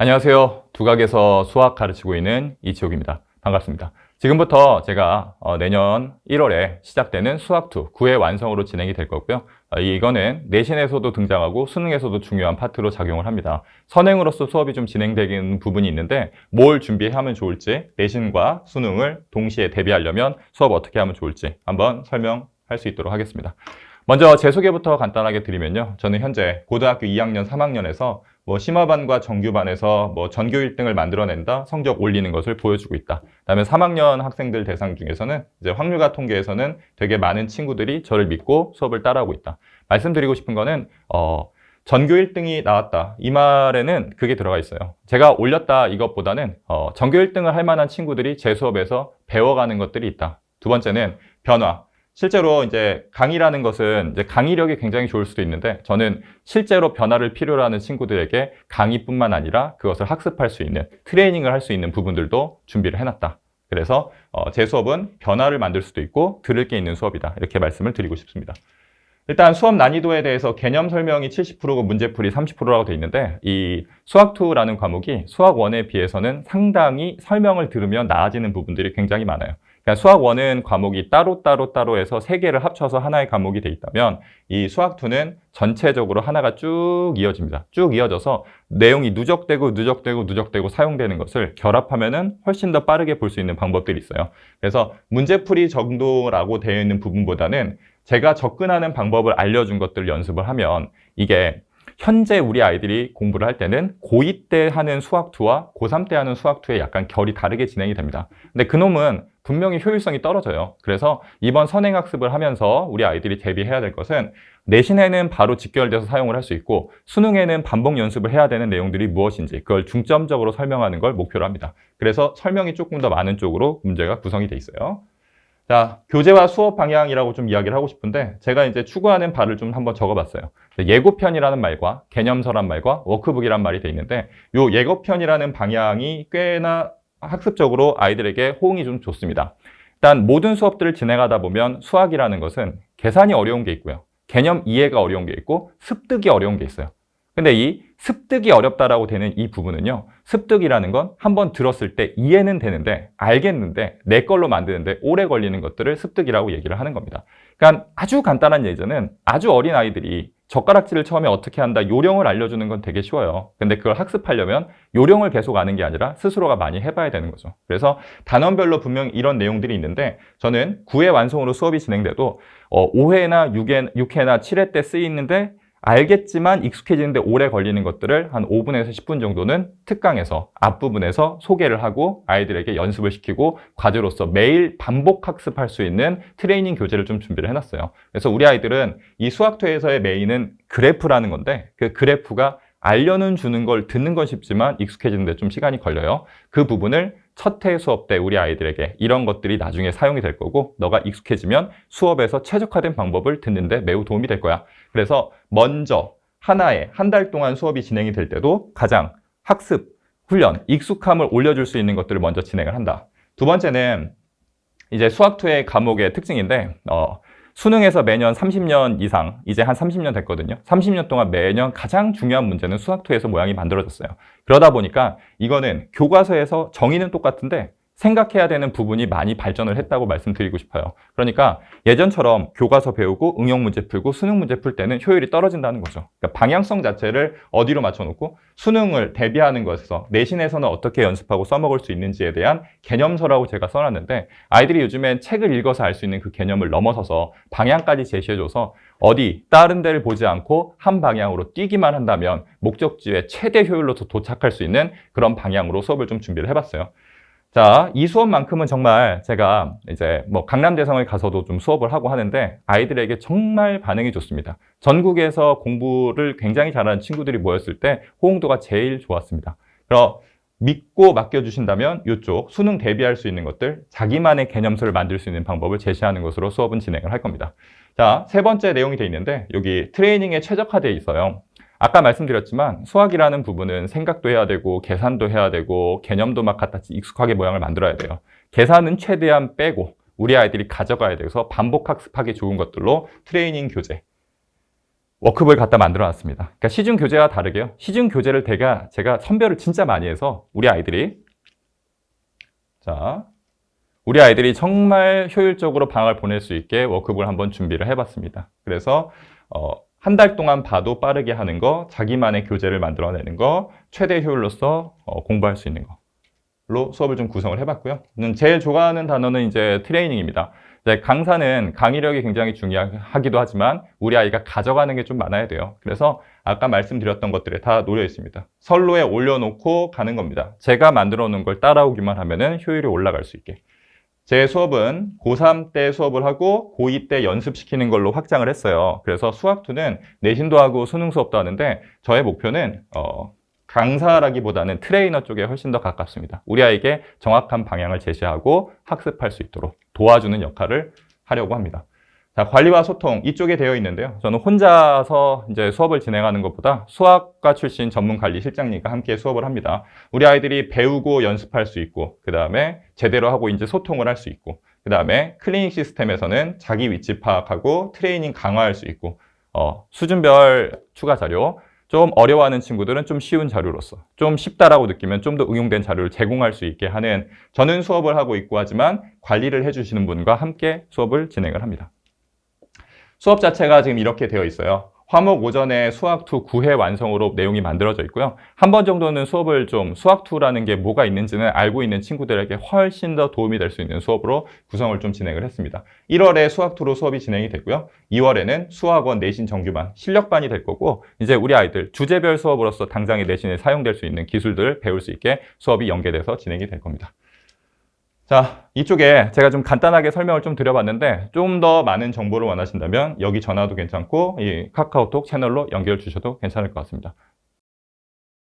안녕하세요. 두각에서 수학 가르치고 있는 이지옥입니다. 반갑습니다. 지금부터 제가 내년 1월에 시작되는 수학2 9회 완성으로 진행이 될 거고요. 이거는 내신에서도 등장하고 수능에서도 중요한 파트로 작용을 합니다. 선행으로서 수업이 좀 진행되는 부분이 있는데 뭘 준비하면 좋을지, 내신과 수능을 동시에 대비하려면 수업 어떻게 하면 좋을지 한번 설명할 수 있도록 하겠습니다. 먼저 제 소개부터 간단하게 드리면요. 저는 현재 고등학교 2학년, 3학년에서 심화반과 정규반에서 전교 1등을 만들어낸다, 성적 올리는 것을 보여주고 있다. 그다음에 3학년 학생들 대상 중에서는 이제 확률과 통계에서는 되게 많은 친구들이 저를 믿고 수업을 따라하고 있다. 말씀드리고 싶은 거는 전교 1등이 나왔다. 이 말에는 그게 들어가 있어요. 제가 올렸다 이것보다는 전교 1등을 할 만한 친구들이 제 수업에서 배워가는 것들이 있다. 두 번째는 변화. 실제로 이제 강의라는 것은 이제 강의력이 굉장히 좋을 수도 있는데 저는 실제로 변화를 필요로 하는 친구들에게 강의뿐만 아니라 그것을 학습할 수 있는 트레이닝을 할 수 있는 부분들도 준비를 해놨다. 그래서 제 수업은 변화를 만들 수도 있고 들을 게 있는 수업이다. 이렇게 말씀을 드리고 싶습니다. 일단 수업 난이도에 대해서 개념 설명이 70%고 문제풀이 30%라고 되어 있는데 이 수학2라는 과목이 수학1에 비해서는 상당히 설명을 들으면 나아지는 부분들이 굉장히 많아요. 그러니까 수학1은 과목이 따로 해서 3개를 합쳐서 하나의 과목이 돼 있다면 이 수학2는 전체적으로 하나가 쭉 이어집니다. 쭉 이어져서 내용이 누적되고 사용되는 것을 결합하면은 훨씬 더 빠르게 볼 수 있는 방법들이 있어요. 그래서 문제풀이 정도라고 되어 있는 부분보다는 제가 접근하는 방법을 알려준 것들을 연습을 하면 이게 현재 우리 아이들이 공부를 할 때는 고2 때 하는 수학2와 고3 때 하는 수학2의 약간 결이 다르게 진행이 됩니다. 근데 그놈은 분명히 효율성이 떨어져요. 그래서 이번 선행학습을 하면서 우리 아이들이 대비해야 될 것은 내신에는 바로 직결돼서 사용을 할 수 있고 수능에는 반복 연습을 해야 되는 내용들이 무엇인지 그걸 중점적으로 설명하는 걸 목표로 합니다. 그래서 설명이 조금 더 많은 쪽으로 문제가 구성이 돼 있어요. 자, 교재와 수업 방향이라고 좀 이야기를 하고 싶은데 제가 이제 추구하는 바를 좀 한번 적어봤어요. 예고편이라는 말과 개념서란 말과 워크북이란 말이 돼 있는데 요 예고편이라는 방향이 꽤나 학습적으로 아이들에게 호응이 좀 좋습니다. 일단 모든 수업들을 진행하다 보면 수학이라는 것은 계산이 어려운 게 있고요. 개념 이해가 어려운 게 있고 습득이 어려운 게 있어요. 근데 이 습득이 어렵다라고 되는 이 부분은요. 습득이라는 건 한번 들었을 때 이해는 되는데 알겠는데 내 걸로 만드는데 오래 걸리는 것들을 습득이라고 얘기를 하는 겁니다. 그러니까 아주 간단한 예제는 아주 어린 아이들이 젓가락질을 처음에 어떻게 한다 요령을 알려주는 건 되게 쉬워요. 근데 그걸 학습하려면 요령을 계속 아는 게 아니라 스스로가 많이 해봐야 되는 거죠. 그래서 단원별로 분명히 이런 내용들이 있는데 저는 9회 완성으로 수업이 진행돼도 5회나 6회나 7회 때 쓰이는데 알겠지만 익숙해지는데 오래 걸리는 것들을 한 5분에서 10분 정도는 특강에서 앞부분에서 소개를 하고 아이들에게 연습을 시키고 과제로서 매일 반복 학습할 수 있는 트레이닝 교재를 좀 준비를 해놨어요. 그래서 우리 아이들은 이 수학토에서의 메인은 그래프라는 건데 그 그래프가 알려는 주는 걸 듣는 건 쉽지만 익숙해지는데 좀 시간이 걸려요. 그 부분을 첫 해 수업 때 우리 아이들에게 이런 것들이 나중에 사용이 될 거고 너가 익숙해지면 수업에서 최적화된 방법을 듣는데 매우 도움이 될 거야. 그래서 먼저 하나에 한 달 동안 수업이 진행이 될 때도 가장 학습, 훈련, 익숙함을 올려줄 수 있는 것들을 먼저 진행을 한다. 두 번째는 이제 수학2의 과목의 특징인데 수능에서 매년 30년 이상, 이제 한 30년 됐거든요. 30년 동안 매년 가장 중요한 문제는 수학2에서 모양이 만들어졌어요. 그러다 보니까 이거는 교과서에서 정의는 똑같은데 생각해야 되는 부분이 많이 발전을 했다고 말씀드리고 싶어요. 그러니까 예전처럼 교과서 배우고 응용 문제 풀고 수능 문제 풀 때는 효율이 떨어진다는 거죠. 그러니까 방향성 자체를 어디로 맞춰놓고 수능을 대비하는 것에서 내신에서는 어떻게 연습하고 써먹을 수 있는지에 대한 개념서라고 제가 써놨는데 아이들이 요즘엔 책을 읽어서 알 수 있는 그 개념을 넘어서서 방향까지 제시해줘서 어디 다른 데를 보지 않고 한 방향으로 뛰기만 한다면 목적지에 최대 효율로 도착할 수 있는 그런 방향으로 수업을 좀 준비를 해봤어요. 자, 이 수업만큼은 정말 제가 이제 강남대성을 가서도 좀 수업을 하고 하는데 아이들에게 정말 반응이 좋습니다. 전국에서 공부를 굉장히 잘하는 친구들이 모였을 때 호응도가 제일 좋았습니다. 그럼 믿고 맡겨주신다면 이쪽 수능 대비할 수 있는 것들, 자기만의 개념서를 만들 수 있는 방법을 제시하는 것으로 수업은 진행을 할 겁니다. 자, 세 번째 내용이 돼 있는데 여기 트레이닝에 최적화되어 있어요. 아까 말씀드렸지만 수학이라는 부분은 생각도 해야 되고 계산도 해야 되고 개념도 막 갖다 익숙하게 모양을 만들어야 돼요. 계산은 최대한 빼고 우리 아이들이 가져가야 돼서 반복 학습하기 좋은 것들로 트레이닝 교재, 워크북을 갖다 만들어 놨습니다. 그러니까 시중 교재와 다르게요. 시중 교재를 제가 선별을 진짜 많이 해서 우리 아이들이 정말 효율적으로 방학을 보낼 수 있게 워크북을 한번 준비를 해봤습니다. 그래서 한 달 동안 봐도 빠르게 하는 거, 자기만의 교재를 만들어내는 거, 최대 효율로서 공부할 수 있는 거로 수업을 좀 구성을 해봤고요. 제일 좋아하는 단어는 이제 트레이닝입니다. 강사는 강의력이 굉장히 중요하기도 하지만 우리 아이가 가져가는 게 좀 많아야 돼요. 그래서 아까 말씀드렸던 것들에 다 놓여 있습니다. 선로에 올려놓고 가는 겁니다. 제가 만들어 놓은 걸 따라오기만 하면은 효율이 올라갈 수 있게. 제 수업은 고3 때 수업을 하고 고2 때 연습시키는 걸로 확장을 했어요. 그래서 수학2는 내신도 하고 수능 수업도 하는데 저의 목표는 강사라기보다는 트레이너 쪽에 훨씬 더 가깝습니다. 우리 아이에게 정확한 방향을 제시하고 학습할 수 있도록 도와주는 역할을 하려고 합니다. 자, 관리와 소통 이쪽에 되어 있는데요. 저는 혼자서 이제 수업을 진행하는 것보다 수학과 출신 전문 관리 실장님과 함께 수업을 합니다. 우리 아이들이 배우고 연습할 수 있고, 그 다음에 제대로 하고 이제 소통을 할 수 있고, 그 다음에 클리닉 시스템에서는 자기 위치 파악하고 트레이닝 강화할 수 있고, 수준별 추가 자료, 좀 어려워하는 친구들은 좀 쉬운 자료로서 좀 쉽다라고 느끼면 좀 더 응용된 자료를 제공할 수 있게 하는 저는 수업을 하고 있고 하지만 관리를 해주시는 분과 함께 수업을 진행을 합니다. 수업 자체가 지금 이렇게 되어 있어요. 화목 오전에 수학2 9회 완성으로 내용이 만들어져 있고요. 한 번 정도는 수업을 좀 수학2라는 게 뭐가 있는지는 알고 있는 친구들에게 훨씬 더 도움이 될 수 있는 수업으로 구성을 좀 진행을 했습니다. 1월에 수학2로 수업이 진행이 됐고요. 2월에는 수학원 내신 정규반, 실력반이 될 거고 이제 우리 아이들 주제별 수업으로서 당장의 내신에 사용될 수 있는 기술들을 배울 수 있게 수업이 연계돼서 진행이 될 겁니다. 자, 이쪽에 제가 좀 간단하게 설명을 좀 드려봤는데 좀 더 많은 정보를 원하신다면 여기 전화도 괜찮고 이 카카오톡 채널로 연결 주셔도 괜찮을 것 같습니다.